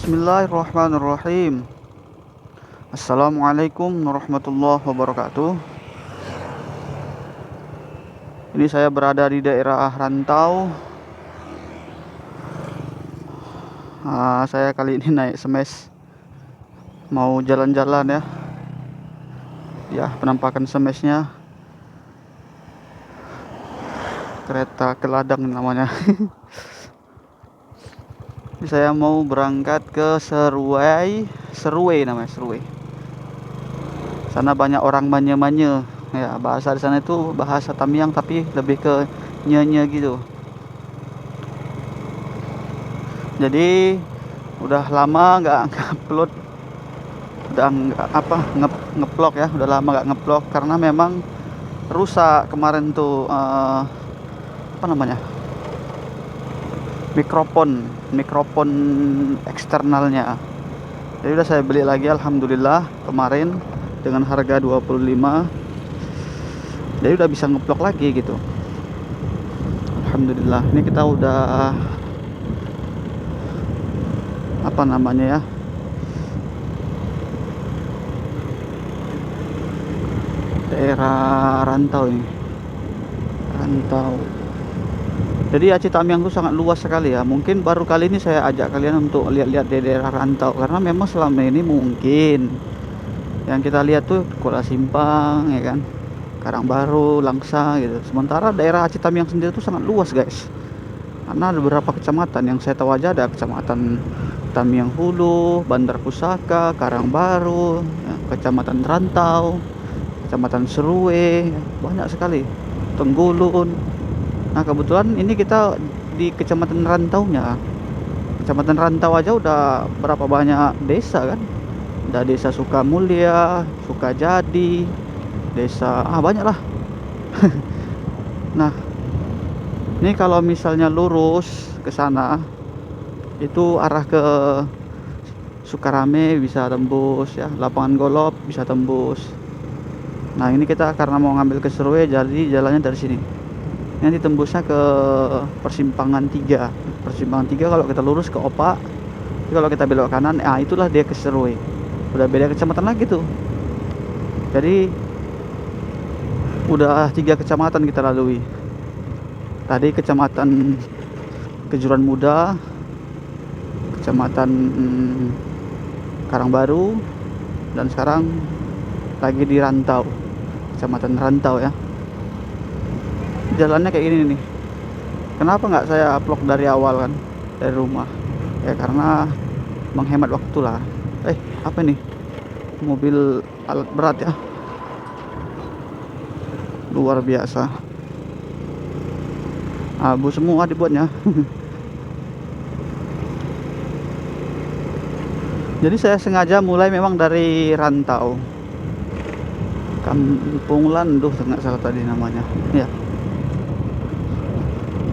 Bismillahirrahmanirrahim. Assalamualaikum warahmatullahi wabarakatuh. Ini saya berada di daerah rantau. Saya kali ini naik Smash, mau jalan-jalan ya. Ya, penampakan Smashnya kereta keladang namanya. Saya mau berangkat ke Seruwe namanya, Seruwe. Sana banyak orang manye-manye. Ya, bahasa di sana itu bahasa Tamiang tapi lebih ke nye-nye gitu. Jadi udah lama nggak upload, udah ngeplok ya, udah lama nggak ngeplok karena memang rusak kemarin tuh apa namanya, mikrofon eksternalnya. Jadi udah saya beli lagi alhamdulillah kemarin dengan harga 25. Jadi udah bisa ngeplok lagi gitu. Alhamdulillah. Ini kita udah apa namanya ya, daerah rantau ini. Rantau. Jadi Aci Tamiang itu sangat luas sekali ya. Mungkin baru kali ini saya ajak kalian untuk lihat-lihat di daerah rantau, karena memang selama ini mungkin yang kita lihat tuh Kuala Simpang ya kan, Karangbaru, Langsa gitu. Sementara daerah Aci Tamiang sendiri tuh sangat luas guys. Karena ada beberapa kecamatan yang saya tahu aja, ada kecamatan Tamiang Hulu, Bandar Pusaka, Karangbaru, ya, kecamatan Rantau, kecamatan Seruwe, banyak sekali. Tenggulun. Nah kebetulan ini kita di kecamatan Rantaunya. Kecamatan Rantau aja udah berapa banyak desa kan. Ada desa Sukamulya, Sukajadi, desa banyak lah. Nah ini kalau misalnya lurus ke sana itu arah ke Sukarame bisa tembus ya, Lapangan Golop bisa tembus. Nah ini kita karena mau ngambil ke Seruwe, jadi jalannya dari sini. Nanti tembusnya ke persimpangan 3. Persimpangan 3 kalau kita lurus ke Opak. Jadi kalau kita belok kanan, itulah dia ke Seruwe. Udah beda kecamatan lagi tuh. Jadi udah 3 kecamatan kita lalui. Tadi kecamatan Kejuran Muda, kecamatan Karangbaru, dan sekarang lagi di Rantau, kecamatan Rantau ya. Jalannya kayak gini nih. Kenapa nggak saya upload dari awal kan, dari rumah ya, karena menghemat waktu lah. Apa nih, mobil alat berat ya, luar biasa, abu semua dibuatnya. Jadi saya sengaja mulai memang dari Rantau, Kampung Landuh nggak salah tadi namanya ya.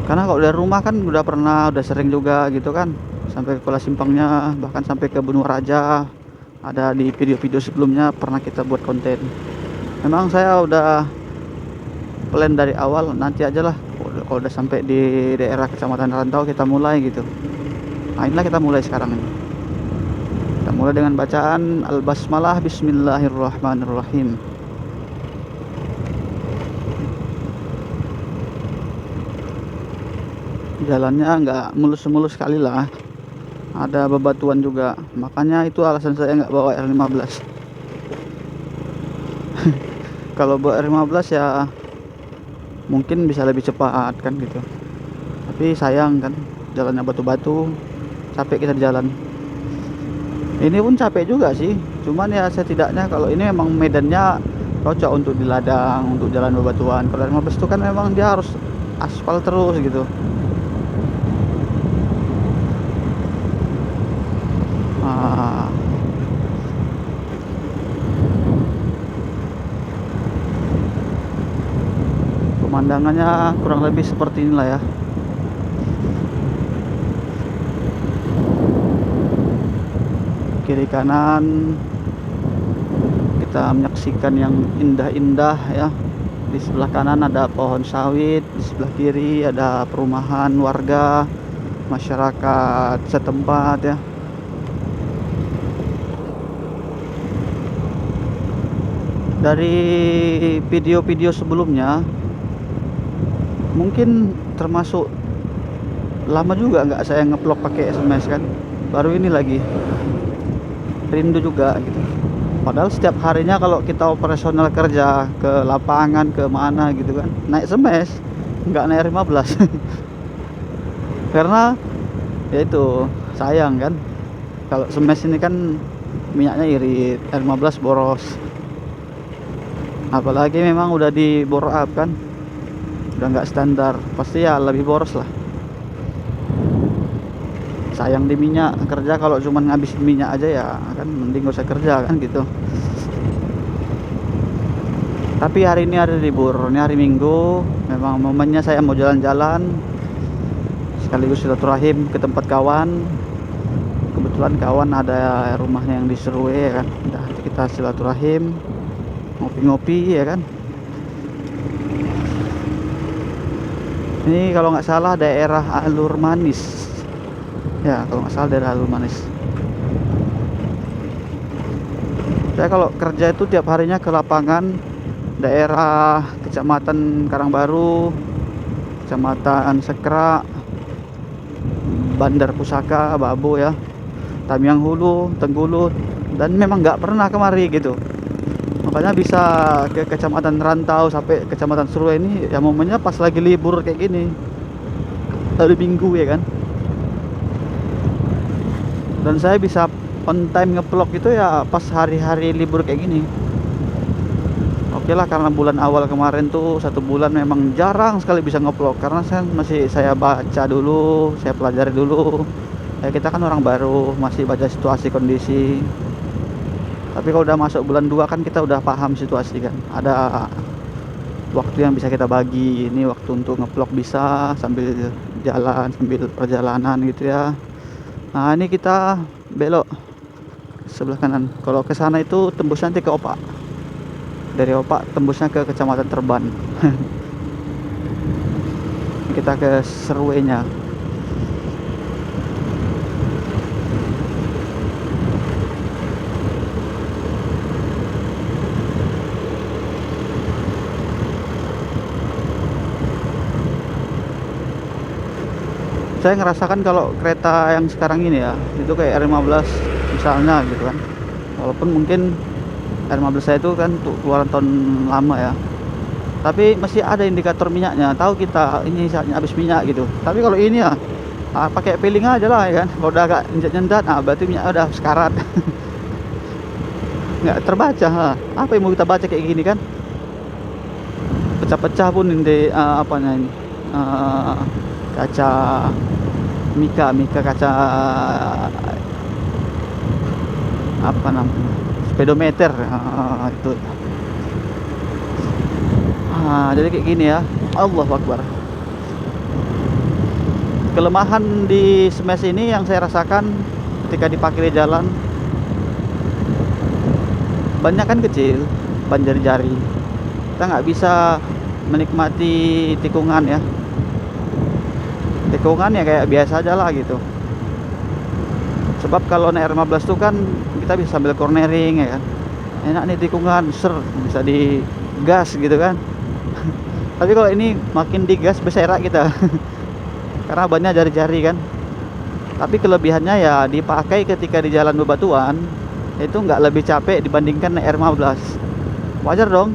Karena kalau dari rumah kan udah sering juga gitu kan, sampai ke Kuala Simpangnya, bahkan sampai ke Benua Raja. Ada di video-video sebelumnya pernah kita buat konten. Memang saya udah plan dari awal, nanti aja lah kalau udah sampai di daerah kecamatan Rantau kita mulai gitu. Nah inilah kita mulai sekarang ini. Kita mulai dengan bacaan Al-Basmalah, Bismillahirrahmanirrahim. Jalannya nggak mulus-mulus sekali lah, ada bebatuan juga, makanya itu alasan saya nggak bawa R15. Kalau bawa R15 ya mungkin bisa lebih cepat kan gitu, tapi sayang kan jalannya batu-batu, capek kita di jalan. Ini pun capek juga sih, cuman ya setidaknya kalau ini memang medannya cocok untuk di ladang, untuk jalan bebatuan. Kalau R15 itu kan memang dia harus aspal terus gitu. Pemandangannya kurang lebih seperti inilah ya. Kiri kanan kita menyaksikan yang indah-indah ya. Di sebelah kanan ada pohon sawit, di sebelah kiri ada perumahan warga, masyarakat setempat ya. Dari video-video sebelumnya mungkin termasuk lama juga nggak saya ngevlog pakai SMS kan, baru ini lagi rindu juga gitu. Padahal setiap harinya kalau kita operasional kerja ke lapangan ke mana gitu kan naik SMS, nggak naik 15. Karena ya itu sayang kan, kalau SMS ini kan minyaknya irit, R15 boros, apalagi memang udah di bore up kan, udah nggak standar, pasti ya lebih boros lah. Sayang di minyak, kerja kalau cuman ngabisin minyak aja ya kan mending gak usah kerja kan gitu. Tapi hari ini hari libur, ini hari Minggu, memang momennya saya mau jalan-jalan sekaligus silaturahim ke tempat kawan. Kebetulan kawan ada rumahnya yang di Serue ya kan, udah kita silaturahim ngopi-ngopi ya kan. Ini kalau nggak salah daerah Alur Manis ya, kalau nggak salah daerah Alur Manis. Saya kalau kerja itu tiap harinya ke lapangan daerah Kecamatan Karangbaru, Kecamatan Sekra, Bandar Pusaka, Babo ya, Tamiang Hulu, Tenggulu, dan memang nggak pernah kemari gitu. Makanya bisa ke Kecamatan Rantau sampai Kecamatan Serue ini ya momennya pas lagi libur kayak gini, hari Minggu ya kan. Dan saya bisa on time ngevlog itu ya pas hari-hari libur kayak gini. Oke lah, karena bulan awal kemarin tuh 1 bulan memang jarang sekali bisa ngevlog, karena saya baca dulu, saya pelajari dulu ya, kita kan orang baru masih baca situasi kondisi. Tapi kalau udah masuk bulan 2 kan kita udah paham situasi kan, ada waktu yang bisa kita bagi. Ini waktu untuk ngevlog bisa sambil jalan, sambil perjalanan gitu ya. Nah ini kita belok sebelah kanan. Kalau ke sana itu tembus nanti ke Opak, dari Opak tembusnya ke Kecamatan Terban. Kita ke Serue nya. Saya ngerasakan kalau kereta yang sekarang ini ya, itu kayak R15 misalnya gitu kan. Walaupun mungkin R15 saya itu kan keluaran tahun lama ya, tapi masih ada indikator minyaknya, tahu kita ini saatnya habis minyak gitu. Tapi kalau ini ya pakai feeling aja lah ya kan. Kalau udah agak nyendat, berarti minyak udah sekarat. Nggak terbaca. Apa yang mau kita baca kayak gini kan, pecah-pecah pun ini apanya ini, kaca Mika kaca apa namanya, speedometer itu. Jadi kayak gini ya. Allahu Akbar. Kelemahan di Smash ini yang saya rasakan ketika dipakai di jalan, banyak kan kecil, ban jari-jari, kita nggak bisa menikmati tikungan ya. Tikungan ya kayak biasa aja lah gitu. Sebab kalau naik R15 tuh kan kita bisa sambil cornering ya kan, enak nih tikungan, bisa digas gitu kan. Tapi kalau ini makin digas berserak kita. Karena banyak jari-jari kan. Tapi kelebihannya ya dipakai ketika di jalan bebatuan itu nggak lebih capek dibandingkan naik R15. Wajar dong,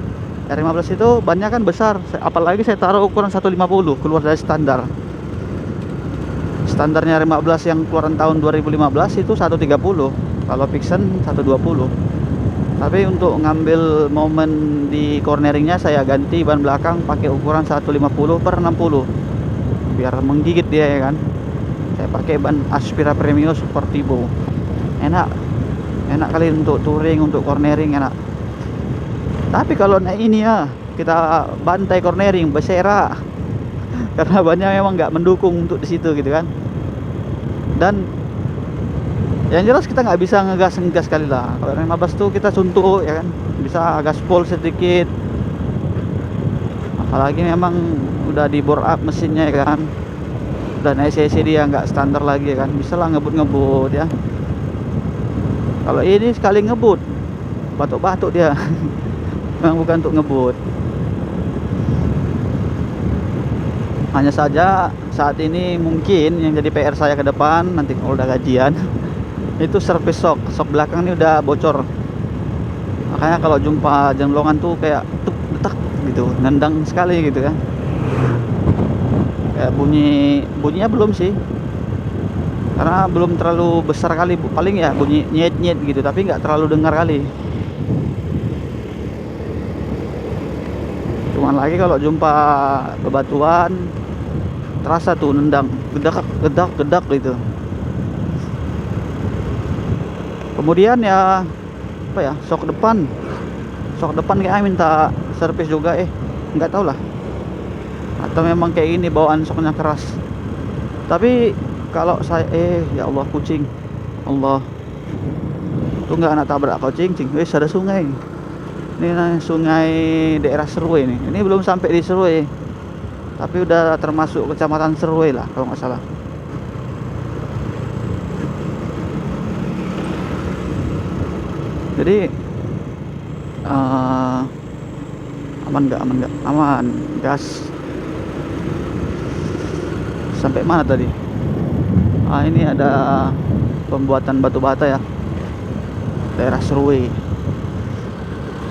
R15 itu bannya kan besar, apalagi saya taruh ukuran 150 keluar dari standar. Standarnya R15 yang keluaran tahun 2015 itu 130, kalau Vixen 120. Tapi untuk ngambil momen di corneringnya saya ganti ban belakang pakai ukuran 150/60 biar menggigit dia ya kan. Saya pakai ban Aspira Premio Super Turbo, enak kali untuk touring, untuk cornering enak. Tapi kalau naik ini ya kita bantai cornering berserak karena bannya memang nggak mendukung untuk di situ gitu kan. Dan yang jelas kita nggak bisa ngegas kali lah. Kalau 15 tuh kita suntuk ya kan, bisa gaspol sedikit. Apalagi memang udah di bore up mesinnya ya kan, udah naik cc dia nggak standar lagi ya kan, bisa lah ngebut ya. Kalau ini sekali ngebut batuk-batuk dia. memang bukan untuk ngebut. Hanya saja saat ini mungkin yang jadi PR saya ke depan nanti kalau udah gajian itu servis sok belakang ini udah bocor. Makanya kalau jumpa jenglongan tuh kayak tuk detak gitu, nendang sekali gitu kan. Kayak bunyinya belum sih, karena belum terlalu besar kali, paling ya bunyi nyet nyet gitu, tapi nggak terlalu dengar kali. Cuman lagi kalau jumpa bebatuan terasa tuh nendang gedak gedak gedak gitu. Kemudian ya apa ya, sok depan kayak minta servis juga, nggak tahu lah, atau memang kayak ini bawaan soknya keras. Tapi kalau saya ya Allah, kucing, Allah tuh nggak anak tabrak kucing. Wis ada sungai ini, sungai daerah Serue ini belum sampai di Serue, tapi udah termasuk kecamatan Serue lah kalau nggak salah. Jadi aman nggak, aman gas. Sampai mana tadi? Ini ada pembuatan batu bata ya, daerah Serue.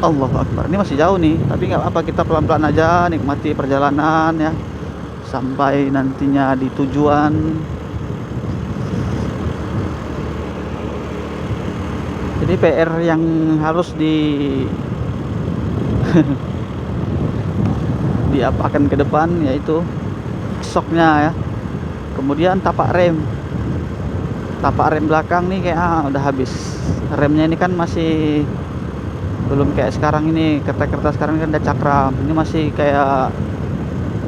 Allahu Akbar, ini masih jauh nih, tapi nggak apa, kita pelan-pelan aja nikmati perjalanan ya, sampai nantinya di tujuan. Jadi PR yang harus diapakan ke depan yaitu soknya ya, kemudian tapak rem belakang nih kayak udah habis. Remnya ini kan masih belum kayak sekarang ini, kereta sekarang kan ada cakram, ini masih kayak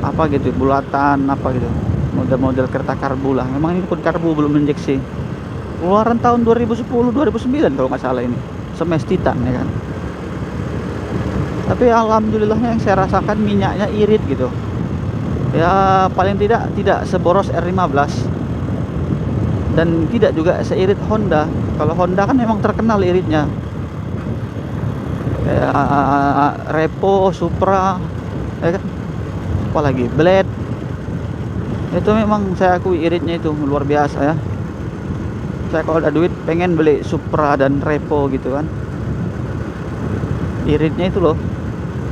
apa gitu, bulatan apa gitu, model-model kereta karbu lah. Memang ini pun karbu, belum injeksi, keluaran tahun 2010 2009 kalau nggak salah, ini semes Titan ya kan. Tapi alhamdulillahnya yang saya rasakan minyaknya irit gitu ya, paling tidak seboros R15 dan tidak juga seirit Honda. Kalau Honda kan memang terkenal iritnya, Repo, Supra ya kan? Apalagi Blade, itu memang saya akui iritnya itu luar biasa ya. Saya kalau ada duit pengen beli Supra dan Repo gitu kan, iritnya itu loh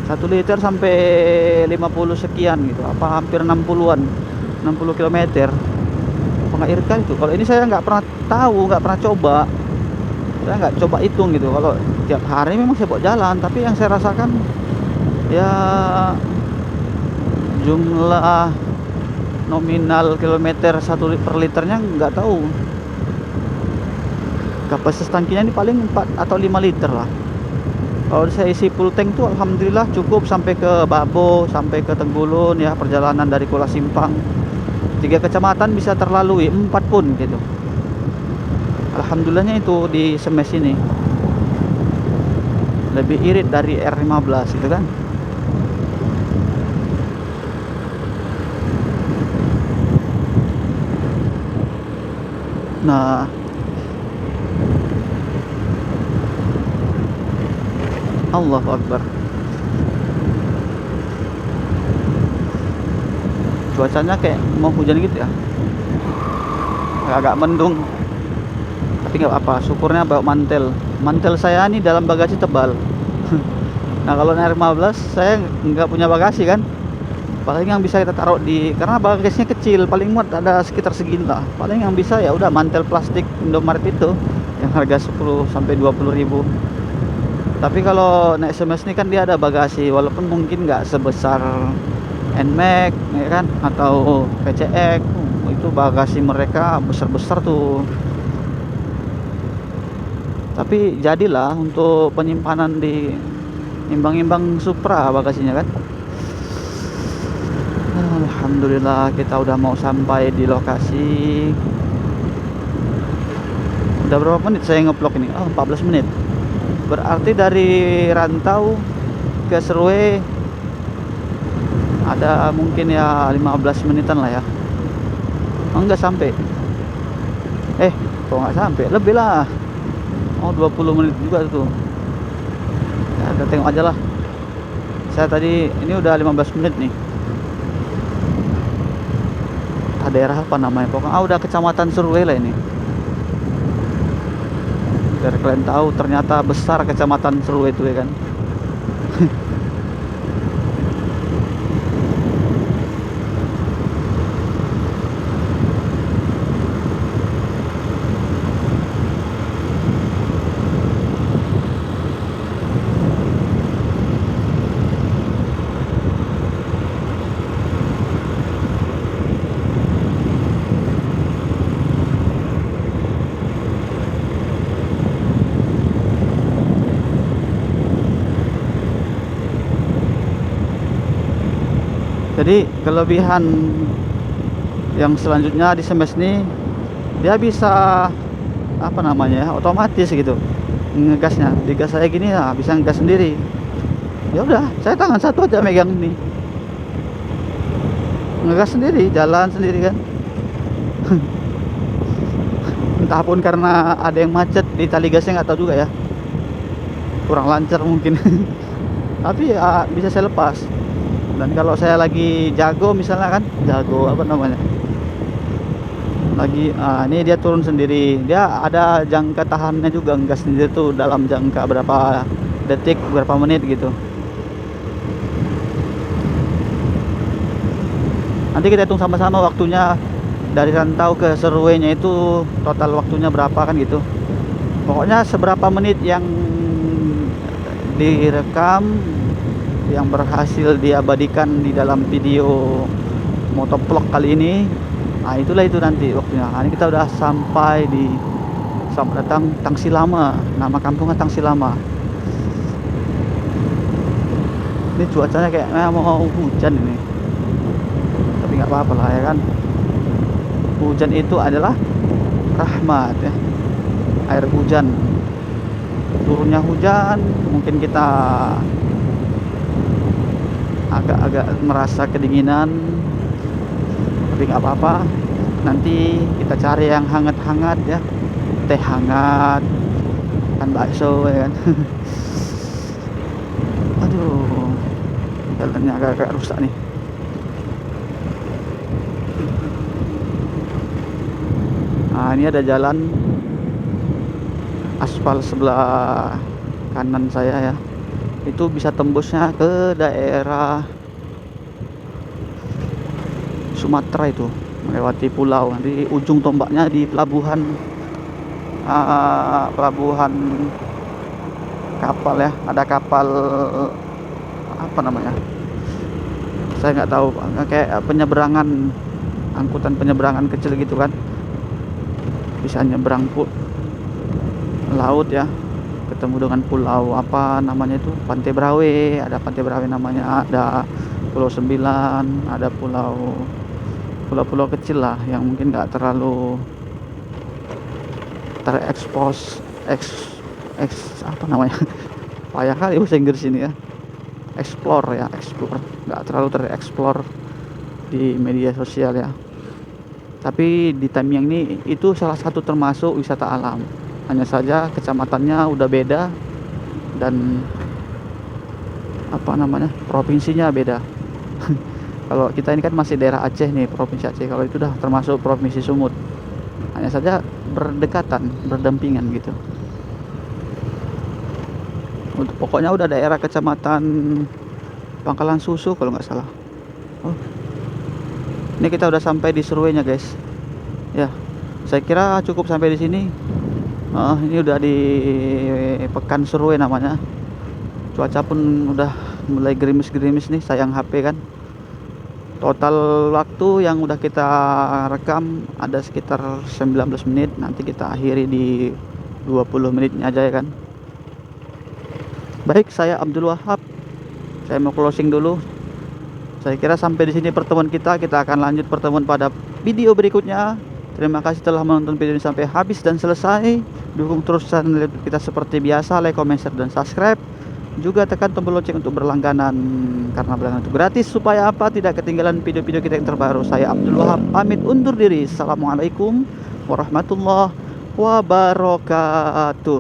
1 liter sampai 50 sekian gitu, apa hampir 60-an 60 km. Apa nggak irit kan itu? Kalau ini saya nggak pernah tahu, nggak pernah coba, saya nggak coba hitung gitu. Kalau tiap hari memang saya bawa jalan, tapi yang saya rasakan ya jumlah nominal kilometer 1 per liternya nggak tahu. Kapasitas tangkinya ini paling 4 atau 5 liter lah. Kalau saya isi full tank tuh alhamdulillah cukup sampai ke Babo, sampai ke Tenggulun ya, perjalanan dari Kuala Simpang 3 kecamatan bisa terlalui, 4 pun gitu. Alhamdulillahnya itu di semes ini lebih irit dari R15 gitu kan. Nah, Allahu Akbar, cuacanya kayak mau hujan gitu ya, agak mendung, tapi nggak apa, syukurnya bawa mantel saya ini dalam bagasi tebal. Nah kalau naik 15 saya nggak punya bagasi kan, paling yang bisa kita taruh karena bagasinya kecil, paling muat ada sekitar segini lah, paling yang bisa ya udah mantel plastik Indomaret itu yang harga 10 sampai 20 ribu. Tapi kalau naik SMS ini kan dia ada bagasi, walaupun mungkin nggak sebesar NMAX ya kan, atau PCX. Itu bagasi mereka besar-besar tuh, tapi jadilah untuk penyimpanan di imbang-imbang Supra bagasinya kan. Alhamdulillah kita udah mau sampai di lokasi. Udah berapa menit saya ngeplok ini? 14 menit. Berarti dari Rantau ke Serue ada mungkin ya 15 menitan lah ya. Enggak sampai. Kok nggak sampai? Lebih lah. 20 menit juga tuh. Ya, kita tengok aja lah. Saya tadi ini udah 15 menit nih. Daerah apa namanya? Pokoknya udah kecamatan Serue lah ini. Biar kalian tahu ternyata besar kecamatan Serue itu ya kan. Jadi kelebihan yang selanjutnya di Semes ini, dia bisa apa namanya ya, otomatis gitu ngegasnya. Digas saya gini ya bisa ngegas sendiri. Ya udah, saya tangan satu aja megang ini, ngegas sendiri, jalan sendiri kan. Entah pun karena ada yang macet di tali gasnya, nggak tahu juga ya, kurang lancar mungkin. Tapi ya bisa saya lepas. Dan kalau saya lagi jago misalnya kan, jago apa namanya, lagi ini dia turun sendiri, dia ada jangka tahannya juga, nggak sendiri tuh dalam jangka berapa detik, berapa menit gitu. Nanti kita hitung sama-sama waktunya dari Rantau ke Serue-nya itu total waktunya berapa kan gitu. Pokoknya seberapa menit yang direkam, yang berhasil diabadikan di dalam video motovlog kali ini, nah itulah itu nanti waktunya. Nah, ini kita udah sampai di Selamat Datang Tangsi Lama, nama kampungnya Tangsi Lama. Ini cuacanya kayak mau hujan ini, tapi nggak apa-apa lah ya kan. Hujan itu adalah rahmat ya, air hujan, turunnya hujan mungkin kita agak-agak merasa kedinginan, tapi nggak apa-apa. Nanti kita cari yang hangat-hangat ya, teh hangat kan, bakso ya kan. Aduh, jalannya agak-agak rusak nih. Nah ini ada jalan aspal sebelah kanan saya ya, itu bisa tembusnya ke daerah Sumatera, itu melewati pulau. Nanti ujung tombaknya di pelabuhan pelabuhan kapal ya, ada kapal apa namanya, saya nggak tahu, kayak penyeberangan, angkutan penyeberangan kecil gitu kan, bisa nyeberang laut ya, ketemu dengan pulau apa namanya itu, Pantai Brawe, ada Pantai Brawe namanya, ada Pulau Sembilan, ada pulau-pulau kecil lah yang mungkin nggak terlalu terekspos apa namanya, payah kali bahasa Inggris ini ya, explore nggak terlalu tereksplor di media sosial ya. Tapi di Tamiang ini itu salah satu termasuk wisata alam, hanya saja kecamatannya udah beda dan apa namanya, provinsinya beda. Kalau kita ini kan masih daerah Aceh nih, provinsi Aceh. Kalau itu udah termasuk provinsi Sumut, hanya saja berdekatan, berdampingan gitu. Pokoknya udah daerah kecamatan Pangkalan Susu kalau nggak salah. Oh, ini kita udah sampai di Serue-nya guys ya. Saya kira cukup sampai di sini. Ini udah di Pekan Serue namanya. Cuaca pun udah mulai gerimis-gerimis nih, sayang HP kan. Total waktu yang udah kita rekam ada sekitar 19 menit. Nanti kita akhiri di 20 menitnya aja ya kan. Baik, saya Abdul Wahab. Saya mau closing dulu. Saya kira sampai di sini pertemuan kita. Kita akan lanjut pertemuan pada video berikutnya. Terima kasih telah menonton video ini sampai habis dan selesai. Dukung terus channel kita seperti biasa, like, comment, share, dan subscribe. Juga tekan tombol lonceng untuk berlangganan, karena berlangganan itu gratis, supaya apa, tidak ketinggalan video-video kita yang terbaru. Saya Abdul Wahab pamit undur diri. Assalamualaikum warahmatullahi wabarakatuh.